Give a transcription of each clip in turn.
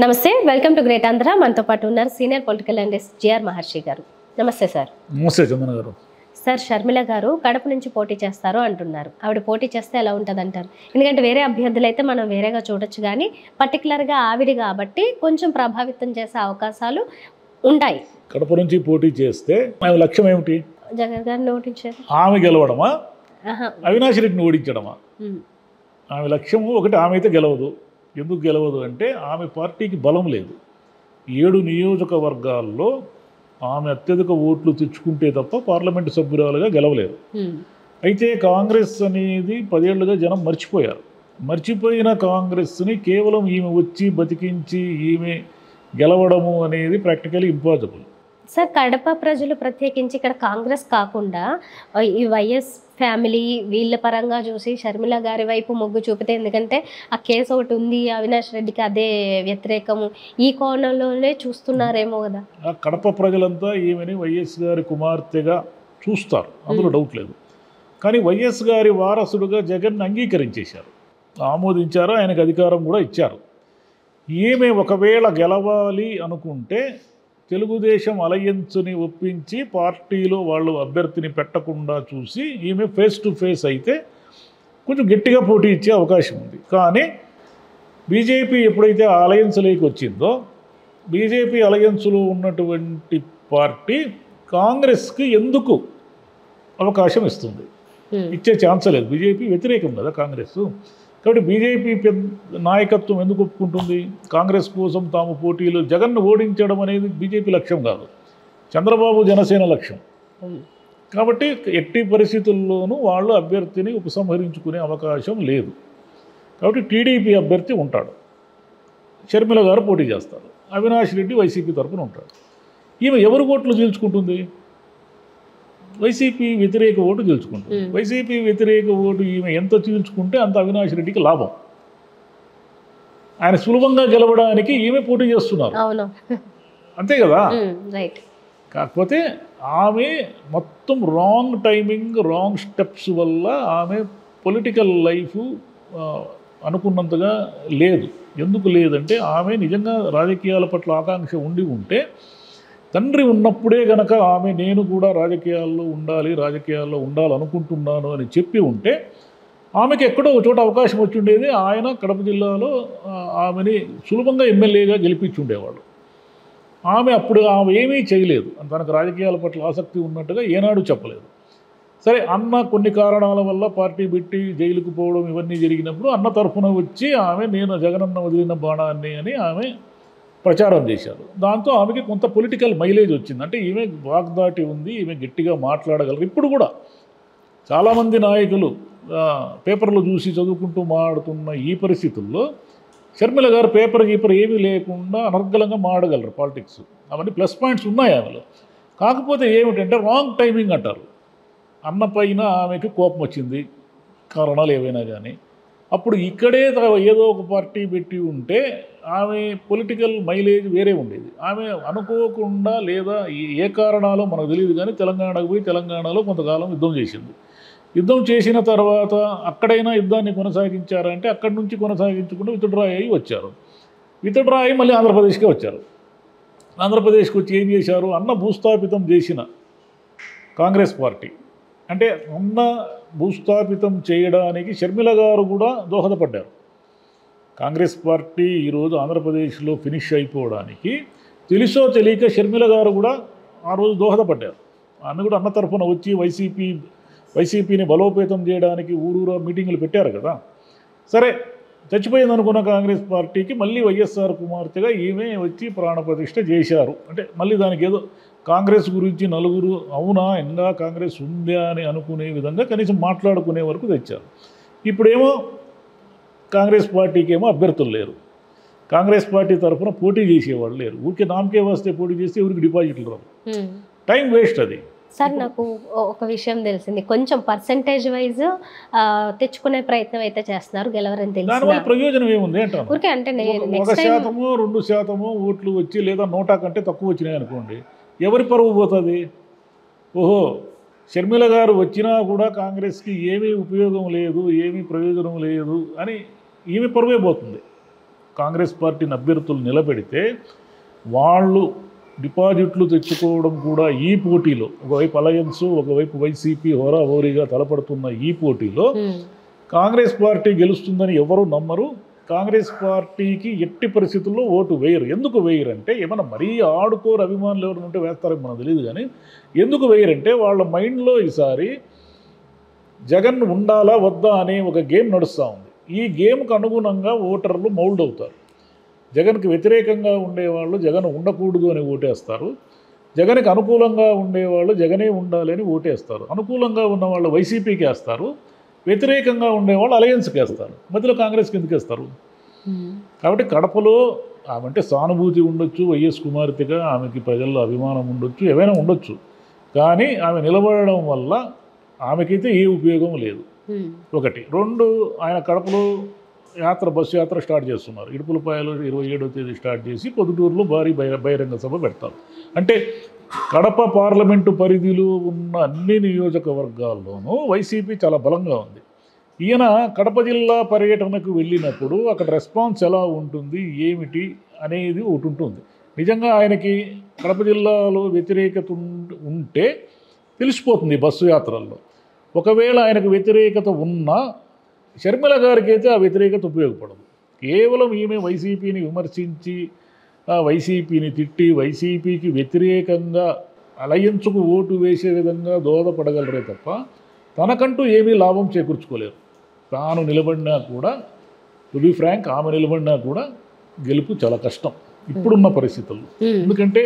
నమస్తే, welcome to great Andhra. మనతో పాటు ఉన్నారు సీనియర్ పొలిటికల్ అనలిస్ట్ జిఆర్ మహర్షి గారు. నమస్తే సార్. నమస్తే చందన గారు. సార్, షర్మిల గారు కడప నుంచి పోటీ చేస్తారు అంటున్నారు. ఆవిడ పోటీ చేస్తే ఎలా ఉంటుంది అంటారు? ఎందుకంటే వేరే అభ్యర్థులు అయితే మనం వేరేగా చూడొచ్చు, కానీ పర్టికులర్గా ఆవిడ కాబట్టి కొంచెం ప్రభావితం చేసే అవకాశాలు ఉంటాయి. కడప నుంచి పోటీ చేస్తే ఆమె లక్ష్యం ఏమిటి? జగన్ గారిని ఓడించారు. ఆమె గెలవడమా, అవినాష్ రెడ్డిని ఓడించడమా? ఆమె లక్ష్యము ఒకటి. ఆమె అయితే గెలవదు. ఎందుకు గెలవదు అంటే ఆమె పార్టీకి బలం లేదు. 7 నియోజకవర్గాల్లో ఆమె అత్యధిక ఓట్లు తెచ్చుకుంటే తప్ప పార్లమెంటు సభ్యురాలుగా గెలవలేదు. అయితే కాంగ్రెస్ అనేది 10 ఏళ్లుగా జనం మర్చిపోయారు. మర్చిపోయిన కాంగ్రెస్ని కేవలం ఈమె వచ్చి బతికించి ఈమె గెలవడము అనేది ప్రాక్టికలీ ఇంపాసిబుల్. సార్, కడప ప్రజలు ప్రత్యేకించి ఇక్కడ కాంగ్రెస్ కాకుండా ఈ వైఎస్ ఫ్యామిలీ వీళ్ళ పరంగా చూసి షర్మిల గారి వైపు మొగ్గు చూపితే, ఎందుకంటే ఆ కేసు ఒకటి ఉంది, అవినాష్ రెడ్డికి అదే వ్యతిరేకము, ఈ కోణంలోనే చూస్తున్నారేమో కదా. ఆ కడప ప్రజలంతా ఈమెని వైఎస్ గారి కుమార్తెగా చూస్తారు, అందులో డౌట్ లేదు. కానీ వైఎస్ గారి వారసుడుగా జగన్ అంగీకరించేశారు, ఆమోదించారు, ఆయనకు అధికారం కూడా ఇచ్చారు. ఈమె ఒకవేళ గెలవాలి అనుకుంటే తెలుగుదేశం అలయన్స్ని ఒప్పించి పార్టీలో వాళ్ళు అభ్యర్థిని పెట్టకుండా చూసి ఈమె ఫేస్ టు ఫేస్ అయితే కొంచెం గట్టిగా పోటీ ఇచ్చే అవకాశం ఉంది. కానీ బీజేపీ ఎప్పుడైతే అలయన్స్లోకి వచ్చిందో, బీజేపీ అలయన్స్లో ఉన్నటువంటి పార్టీ కాంగ్రెస్కి ఎందుకు అవకాశం ఇస్తుంది? ఇచ్చే ఛాన్స్ లేదు. బీజేపీ వ్యతిరేకం కదా కాంగ్రెస్. కాబట్టి బీజేపీ నాయకత్వం ఎందుకు ఒప్పుకుంటుంది? కాంగ్రెస్ కోసం తాము పోటీలు జగన్ను ఓడించడం అనేది బీజేపీ లక్ష్యం కాదు, చంద్రబాబు జనసేన లక్ష్యం. కాబట్టి ఎట్టి పరిస్థితుల్లోనూ వాళ్ళు అభ్యర్థిని ఉపసంహరించుకునే అవకాశం లేదు. కాబట్టి టీడీపీ అభ్యర్థి ఉంటాడు, షర్మిల గారు పోటీ చేస్తారు, అవినాష్ రెడ్డి వైసీపీ తరఫున ఉంటాడు. ఈమె ఎవరు ఓట్లు చీల్చుకుంటుంది? వైసీపీ వ్యతిరేక ఓటు చీల్చుకుంటుంది. వైసీపీ వ్యతిరేక ఓటు ఈమె ఎంత చీల్చుకుంటే అంత అవినాష్ రెడ్డికి లాభం. ఆయన సులభంగా గెలవడానికి ఈమె పోటీ చేస్తున్నారు, అంతే కదా. కాకపోతే ఆమె మొత్తం రాంగ్ టైమింగ్, రాంగ్ స్టెప్స్ వల్ల ఆమె పొలిటికల్ లైఫ్ అనుకున్నంతగా లేదు. ఎందుకు లేదంటే ఆమె నిజంగా రాజకీయాల పట్ల ఆకాంక్ష ఉంటే, తండ్రి ఉన్నప్పుడే గనక ఆమె నేను కూడా రాజకీయాల్లో ఉండాలనుకుంటున్నాను అని చెప్పి ఉంటే ఆమెకి ఎక్కడో ఒక చోట అవకాశం వచ్చి ఉండేది. ఆయన కడప జిల్లాలో ఆమెని సులభంగా ఎమ్మెల్యేగా గెలిపించి ఉండేవాళ్ళు. ఆమె ఏమీ చేయలేదు, తనకు రాజకీయాల పట్ల ఆసక్తి ఉన్నట్టుగా ఏనాడు చెప్పలేదు. సరే, అన్న కొన్ని కారణాల వల్ల పార్టీ పెట్టి జైలుకు పోవడం ఇవన్నీ జరిగినప్పుడు అన్న తరఫున వచ్చి ఆమె నేను జగనన్న వదిలిన బాణాన్ని అని ఆమె ప్రచారం చేశారు. దాంతో ఆమెకి కొంత పొలిటికల్ మైలేజ్ వచ్చింది. అంటే ఈమె వాగ్దాటి ఉంది, ఈమె గట్టిగా మాట్లాడగలరు. ఇప్పుడు కూడా చాలామంది నాయకులు పేపర్లు చూసి చదువుకుంటూ మాట్లాడుతున్న ఈ పరిస్థితుల్లో షర్మిల గారు పేపర్ ఏమీ లేకుండా అనర్గళంగా మాడగలరు పాలిటిక్స్. అవన్నీ ప్లస్ పాయింట్స్ ఉన్నాయి ఆమెలో. కాకపోతే ఏమిటంటే రాంగ్ టైమింగ్ అంటారు. అన్న పైన ఆమెకి కోపం వచ్చింది, కారణాలు ఏవైనా కానీ. అప్పుడు ఇక్కడే ఏదో ఒక పార్టీ పెట్టి ఉంటే ఆమె పొలిటికల్ మైలేజ్ వేరే ఉండేది. ఆమె అనుకోకుండా లేదా ఏ కారణాలో మనకు తెలియదు కానీ తెలంగాణకు పోయి తెలంగాణలో కొంతకాలం యుద్ధం చేసింది. యుద్ధం చేసిన తర్వాత అక్కడైనా యుద్ధాన్ని కొనసాగించారంటే అక్కడి నుంచి కొనసాగించుకుంటూ విత్డ్రా అయ్యి వచ్చారు. విత్డ్రా అయ్యి మళ్ళీ ఆంధ్రప్రదేశ్కే వచ్చారు. ఆంధ్రప్రదేశ్కి వచ్చి ఏం చేశారు? అన్న భూస్థాపితం చేసిన కాంగ్రెస్ పార్టీ, అంటే అన్న భూస్థాపితం చేయడానికి షర్మిల గారు కూడా దోహదపడ్డారు. కాంగ్రెస్ పార్టీ ఈరోజు ఆంధ్రప్రదేశ్లో ఫినిష్ అయిపోవడానికి తెలుసో తెలియక షర్మిల గారు కూడా ఆ రోజు దోహదపడ్డారు. ఆమె కూడా అన్న తరఫున వచ్చి వైసీపీని బలోపేతం చేయడానికి ఊరూరా మీటింగులు పెట్టారు కదా. సరే, చచ్చిపోయిందనుకున్న కాంగ్రెస్ పార్టీకి మళ్ళీ వైఎస్ఆర్ కుమార్తెగా ఈమె వచ్చి ప్రాణప్రతిష్ఠ చేశారు. అంటే మళ్ళీ దానికి ఏదో కాంగ్రెస్ గురించి నలుగురు అవునా ఇంకా కాంగ్రెస్ ఉందా అని అనుకునే విధంగా కనీసం మాట్లాడుకునే వరకు తెచ్చారు. ఇప్పుడేమో కాంగ్రెస్ పార్టీకి ఏమో అభ్యర్థులు లేరు, కాంగ్రెస్ పార్టీ తరఫున పోటీ చేసేవాళ్ళు లేరు. ఊరికే నామకే వస్తే పోటీ చేస్తే ఎవరికి డిపాజిట్లు రావు, టైం వేస్ట్ అది. సార్, నాకు ఒక విషయం తెలిసింది, కొంచెం పర్సెంటేజ్ వైజ్ తెచ్చుకునే ప్రయత్నం అయితే చేస్తున్నారు, గెలవరని తెలిసి. దానివల్ల ప్రయోజనం ఏముంది అంటాను. 1% 2% ఓట్లు వచ్చి లేదా 100 కంటే తక్కువ వచ్చినాయి అనుకోండి, ఎవరి పరువు పోతుంది? ఓహో, షర్మిల గారు వచ్చినా కూడా కాంగ్రెస్కి ఏమీ ఉపయోగం లేదు, ఏమీ ప్రయోజనం లేదు అని ఈమె పరువే పోతుంది. కాంగ్రెస్ పార్టీని అభ్యర్థులు నిలబెడితే వాళ్ళు డిపాజిట్లు తెచ్చుకోవడం కూడా ఈ పోటీలో ఒకవైపు అలయన్స్ ఒకవైపు వైసీపీ హోరాహోరీగా తలపడుతున్న ఈ పోటీలో కాంగ్రెస్ పార్టీ గెలుస్తుందని ఎవరు నమ్మరు. కాంగ్రెస్ పార్టీకి ఎట్టి పరిస్థితుల్లో ఓటు వేయరు. ఎందుకు వేయరంటే ఏమన్నా మరీ ఆడుకోరు అభిమానులు ఎవరు ఉంటే వేస్తారో మనకు తెలియదు, కానీ ఎందుకు వేయరంటే వాళ్ళ మైండ్లో ఈసారి జగన్ ఉండాలా వద్దా అనే ఒక గేమ్ నడుస్తూ ఉంది. ఈ గేమ్కి అనుగుణంగా ఓటర్లు మౌల్డ్ అవుతారు. జగన్కి వ్యతిరేకంగా ఉండేవాళ్ళు జగన్ ఉండకూడదు అని ఓటేస్తారు. జగన్కి అనుకూలంగా ఉండేవాళ్ళు జగనే ఉండాలి అని ఓటేస్తారు. అనుకూలంగా ఉన్న వాళ్ళు వైసీపీకి వేస్తారు, వ్యతిరేకంగా ఉండేవాళ్ళు అలయన్స్కి వేస్తారు. మధ్యలో కాంగ్రెస్కి ఎందుకు వేస్తారు? కాబట్టి కడపలో ఆమె అంటే సానుభూతి ఉండొచ్చు, వైఎస్ కుమార్తెగా ఆమెకి ప్రజల్లో అభిమానం ఉండొచ్చు, ఏవైనా ఉండొచ్చు, కానీ ఆమె నిలబడడం వల్ల ఆమెకైతే ఏ ఉపయోగం లేదు. ఒకటి. రెండు, ఆయన కడపలో బస్సు యాత్ర స్టార్ట్ చేస్తున్నారు. ఇడుపులపాయలో 27వ తేదీ స్టార్ట్ చేసి పొద్దుటూరులో భారీ బహిరంగ సభ పెడతారు. అంటే కడప పార్లమెంటు పరిధిలో ఉన్న అన్ని నియోజకవర్గాల్లోనూ వైసీపీ చాలా బలంగా ఉంది. ఈయన కడప జిల్లా పర్యటనకు వెళ్ళినప్పుడు అక్కడ రెస్పాన్స్ ఎలా ఉంటుంది ఏమిటి అనేది ఒకటి ఉంటుంది. నిజంగా ఆయనకి కడప జిల్లాలో వ్యతిరేకత ఉంటే తెలిసిపోతుంది బస్సు యాత్రల్లో. ఒకవేళ ఆయనకు వ్యతిరేకత ఉన్నా షర్మిల గారికి అయితే ఆ వ్యతిరేకత ఉపయోగపడదు. కేవలం ఈమె వైసీపీని విమర్శించి వైసీపీని తిట్టి వైసీపీకి వ్యతిరేకంగా అలయన్స్కు ఓటు వేసే విధంగా దోహదపడగలరే తప్ప తనకంటూ ఏమీ లాభం చేకూర్చుకోలేరు. తాను నిలబడినా కూడా, టు బి ఫ్రాంక్, ఆమె నిలబడినా కూడా గెలుపు చాలా కష్టం ఇప్పుడున్న పరిస్థితుల్లో. ఎందుకంటే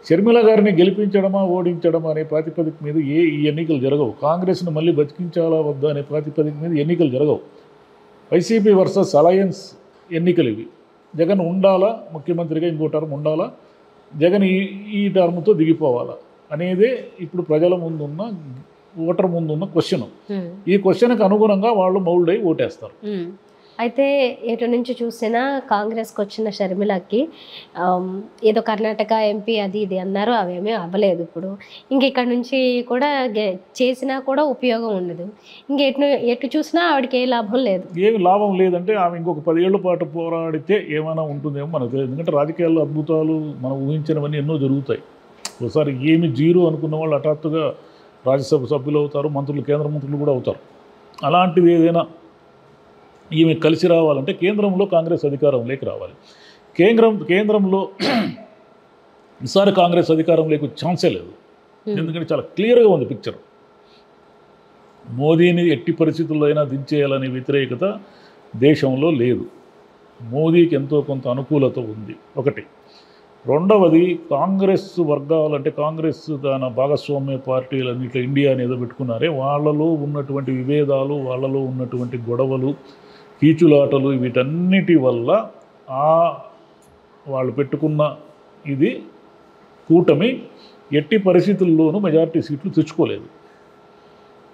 షర్మిల గారిని గెలిపించడమా ఓడించడమా అనే ప్రాతిపదిక మీద ఈ ఎన్నికలు జరగవు. కాంగ్రెస్ను మళ్ళీ బతికించాలా వద్దా అనే ప్రాతిపదిక మీద ఎన్నికలు జరగవు. వైసీపీ వర్సెస్ అలయన్స్ ఎన్నికలు ఇవి. జగన్ ఉండాలా ముఖ్యమంత్రిగా, ఇంకో టర్మ్ ఉండాలా, జగన్ ఈ టర్మ్తో దిగిపోవాలా అనేదే ఇప్పుడు ప్రజల ముందున్న, ఓటర్ ముందున్న క్వశ్చన్. ఈ క్వశ్చన్కి అనుగుణంగా వాళ్ళు మౌల్డ్ అయి ఓటేస్తారు. అయితే ఎటు నుంచి చూసినా కాంగ్రెస్కి వచ్చిన షర్మిలకి ఏదో కర్ణాటక ఎంపీ అది ఇది అన్నారు, అవేమీ అవ్వలేదు. ఇప్పుడు ఇక్కడ నుంచి కూడా చేసినా కూడా ఉపయోగం ఉండదు. ఎటు చూసినా ఆవిడకి ఏ లాభం లేదు. ఏమి లాభం లేదంటే ఆమె ఇంకొక 10 ఏళ్ల పాటు పోరాడితే ఏమైనా ఉంటుందేమో మనకు తెలియదు. ఎందుకంటే రాజకీయాల్లో అద్భుతాలు మనం ఊహించినవన్నీ ఎన్నో జరుగుతాయి. ఒకసారి ఏమి జీరో అనుకున్న వాళ్ళు హఠాత్తుగా రాజ్యసభ సభ్యులు అవుతారు, మంత్రులు, కేంద్ర మంత్రులు కూడా అవుతారు. అలాంటిది ఏదైనా ఈమె కలిసి రావాలంటే కేంద్రంలో కాంగ్రెస్ అధికారంలోకి రావాలి. కేంద్రంలో ఈసారి కాంగ్రెస్ అధికారంలోకి ఛాన్సే లేదు. ఎందుకంటే చాలా క్లియర్గా ఉంది పిక్చర్. మోదీని ఎట్టి పరిస్థితుల్లో అయినా దించేయాలనే వ్యతిరేకత దేశంలో లేదు. మోదీకి ఎంతో కొంత అనుకూలత ఉంది, ఒకటి. రెండవది, కాంగ్రెస్ వర్గాలు అంటే కాంగ్రెస్ తన భాగస్వామ్య పార్టీలన్నింటిలో ఇండియా అనేది పెట్టుకున్నారే, వాళ్ళలో ఉన్నటువంటి విభేదాలు, వాళ్ళలో ఉన్నటువంటి గొడవలు, కీచులాటలు, వీటన్నిటి వల్ల వాళ్ళు పెట్టుకున్న ఇది కూటమి ఎట్టి పరిస్థితుల్లోనూ మెజారిటీ సీట్లు తెచ్చుకోలేదు.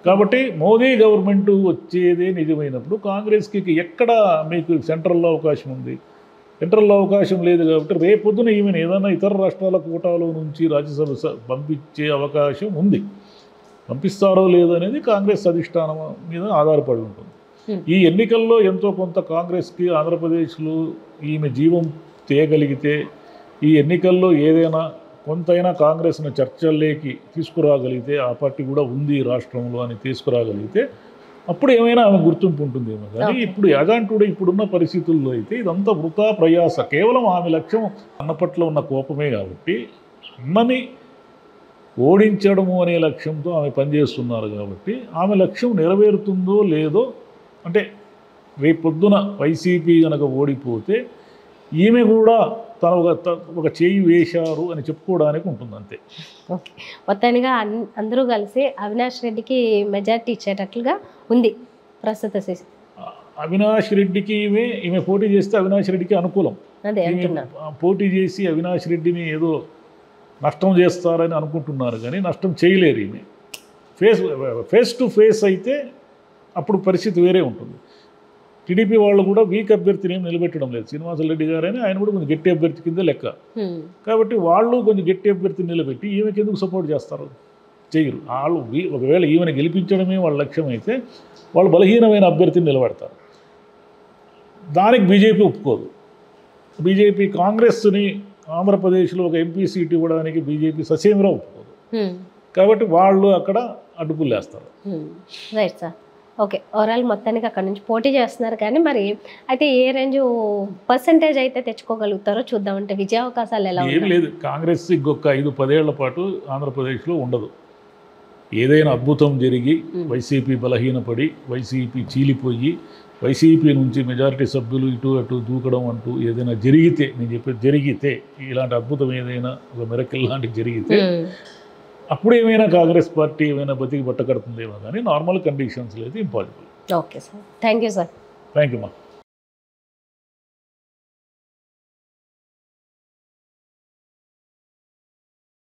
కాబట్టి మోదీ గవర్నమెంట్ వచ్చేదే నిజమైనప్పుడు కాంగ్రెస్కి ఎక్కడ మీకు సెంట్రల్లో అవకాశం ఉంది? సెంట్రల్లో అవకాశం లేదు. కాబట్టి రేపొద్దున ఈమెను ఏదైనా ఇతర రాష్ట్రాల కోటాలో నుంచి రాజ్యసభ పంపించే అవకాశం ఉంది. పంపిస్తారో లేదో అనేది కాంగ్రెస్ అధిష్టానం మీద ఆధారపడి ఉంటుంది. ఈ ఎన్నికల్లో ఎంతో కొంత కాంగ్రెస్కి ఆంధ్రప్రదేశ్లో ఈమె జీవం తేయగలిగితే, ఈ ఎన్నికల్లో ఏదైనా కొంతైనా కాంగ్రెస్ను చర్చల్లోకి తీసుకురాగలిగితే, ఆ పార్టీ కూడా ఉంది రాష్ట్రంలో అని తీసుకురాగలిగితే అప్పుడు ఏమైనా ఆమె గుర్తింపు ఉంటుందేమో. కానీ ఇప్పుడు యాజాంటుడే ఇప్పుడున్న పరిస్థితుల్లో అయితే ఇదంతా వృథా ప్రయాస. కేవలం ఆమె లక్ష్యం అన్న పట్ల ఉన్న కోపమే కాబట్టి, అన్నని ఓడించడము అనే లక్ష్యంతో ఆమె పనిచేస్తున్నారు. కాబట్టి ఆమె లక్ష్యం నెరవేరుతుందో లేదో, అంటే రేపొద్దున వైసీపీ కనుక ఓడిపోతే ఈమె కూడా తను ఒక చేయి వేశారు అని చెప్పుకోవడానికి ఉంటుంది, అంతే. ఓకే, మొత్తానిగా అందరూ కలిసి అవినాష్ రెడ్డికి మెజారిటీ ఇచ్చేటట్లుగా ఉంది ప్రస్తుత అవినాష్ రెడ్డికి ఈమె పోటీ చేస్తే అవినాష్ రెడ్డికి అనుకూలం. అదే పోటీ చేసి అవినాష్ రెడ్డిని ఏదో నష్టం చేస్తారని అనుకుంటున్నారు, కానీ నష్టం చేయలేరు. ఈమె ఫేస్ టు ఫేస్ అయితే అప్పుడు పరిస్థితి వేరే ఉంటుంది. టీడీపీ వాళ్ళు కూడా వీక్ అభ్యర్థిని ఏం నిలబెట్టడం లేదు. శ్రీనివాసరెడ్డి గారని ఆయన కూడా కొంచెం గట్టి అభ్యర్థి కింద లెక్క. కాబట్టి వాళ్ళు కొంచెం గట్టి అభ్యర్థిని నిలబెట్టి ఈమెకి ఎందుకు సపోర్ట్ చేస్తారు? చేయరు. వాళ్ళు ఒకవేళ ఈమెను గెలిపించడమే వాళ్ళ లక్ష్యం అయితే వాళ్ళు బలహీనమైన అభ్యర్థిని నిలబెడతారు. దానికి బీజేపీ ఒప్పుకోదు. బీజేపీ కాంగ్రెస్ని ఆంధ్రప్రదేశ్లో ఒక ఎంపీ సీట్ ఇవ్వడానికి బీజేపీ ససేమిరా ఒప్పుకోదు. కాబట్టి వాళ్ళు అక్కడ అడ్డుపులు వేస్తారు. Right sir. ఓకే, ఓవరాల్ మొత్తానికి అక్కడ నుంచి పోటీ చేస్తున్నారు కానీ మరి అయితే ఏ రేంజ్ పర్సంటేజ్ అయితే తెచ్చుకోగలుగుతారో చూద్దామంటే విజయ అవకాశాలు ఎలా ఏం లేదు, కాంగ్రెస్ ఇంకొక 5-10 ఏళ్ల పాటు ఆంధ్రప్రదేశ్లో ఉండదు. ఏదైనా అద్భుతం జరిగి వైసీపీ బలహీనపడి వైసీపీ చీలిపోయి వైసీపీ నుంచి మెజారిటీ సభ్యులు ఇటు అటు దూకడం అంటూ ఏదైనా జరిగితే, నేను చెప్పేది జరిగితే, ఇలాంటి అద్భుతం ఏదైనా ఒక మిరకిల్ లాంటివి జరిగితే అప్పుడు ఏమైనా కాంగ్రెస్ పార్టీ ఏమైనా బతికి బట్ట కడుతుందేమో, కానీ నార్మల్ కండిషన్స్లో అయితే impossible. Okay sir, thank you sir. Thank you మా.